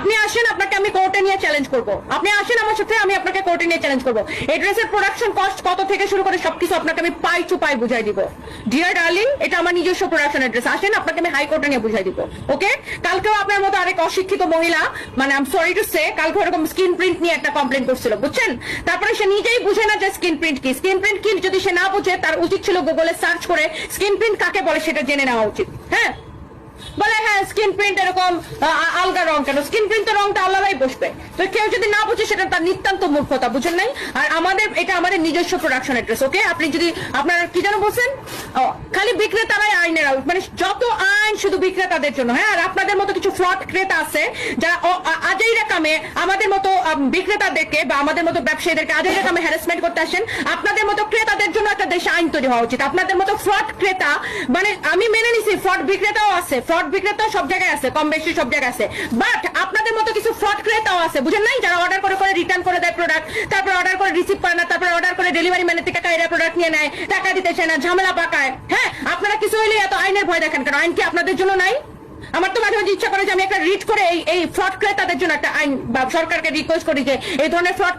আপনি আসেন, আপনাকে আমি কোর্টে নিয়ে চ্যালেঞ্জ করব। আপনি আসেন আমার সাথে, আমি আপনাকে কোর্টে নিয়ে চ্যালেঞ্জ করব। এই ড্রেসের প্রোডাকশন কস্ট কত থেকে শুরু করে সবকিছু আপনাকে আমি পাই টু পাই বুঝাই দিব। ডিয়ার ডার্লিং, এটা আমার নিজস্ব প্রোডাকশনের ড্রেস। আসেন, আপনাকে আমি হাই কোর্টে নিয়ে বুঝাই দিব। ওকে, কালকেও আপনার মতো আরেক অশিক্ষিত মহিলা, মানে I am sorry to say, কালকে এরকম স্কিন প্রিন্ট নিয়ে একটা কমপ্লেন করছিল, বুঝছেন? তারপরে সে নিজেই বুঝে না যে স্কিন প্রিন্ট কি। স্কিন প্রিন্ট কি যদি সে না বুঝে, তার উচিত ছিল গুগলে সার্চ করে স্কিন প্রিন্ট কাকে বলে সেটা জেনে নেওয়া উচিত। হ্যাঁ, বলে হ্যাঁ স্কিন প্রিন্ট এরকম আলগা রং, কেন? স্কিন প্রিন্ট রংটা আলাদাই বসবে। তো কেউ যদি না বুঝে সেটা তার নিতান্ত মূর্খতা, বুঝেন নাই? আর আমাদের এটা আমাদের নিজস্ব প্রোডাকশন অ্যাড্রেস। ওকে, আপনি যদি আপনার কি যেন বলছেন, খালি বিক্রেতারাই আইনের আউট, মানে যত আইন শুধু বিক্রেতাদের জন্য। হ্যাঁ, আর আপনাদের মতো কিছু ফ্রড ক্রেতা আছে যারা আজই রেকামে আমাদের মতো বিক্রেতাদেরকে বা আমাদের মতো ব্যবসায়ীদেরকে আজই রেকামে হ্যারাসমেন্ট করতে আসেন। আপনাদের মতো ক্রেতাদের জন্য একটা দেশে আইন তৈরি হওয়া উচিত। আপনাদের মতো ফ্রড ক্রেতা, মানে আমি মেনে নিছি ফ্রড বিক্রেতাও আছে, ফ্রড বিক্রেতা সব জায়গায় আছে, কম বেশি সব জায়গায় আছে, বাট আপনাদের মতো কিছু ফ্রড ক্রেতাও আছে, বুঝেন নাই? যারা অর্ডার করে করে রিটার্ন করে দেয় প্রোডাক্ট, তারপর অর্ডার করে রিসিভ করে না, তারপর অর্ডার করে ডেলিভারি ম্যানের থেকে কাইরা প্রোডাক্ট নিয়ে নেয়, টাকা দিতে চায় না, ঝামেলা পাকায়। হ্যাঁ, আপনারা কিছু হইলে এত আইনের ভয় দেখেন কেন? আইন কি আপনাদের জন্য নাই? আমার তো মাঝে মাঝে ইচ্ছা করে যে আমি একটা রিড করে এই ফ্রড ক্রেতাদের জন্য একটা আইন বা সরকারকে রিকোয়েস্ট করি যে এই ধরনের ফ্রড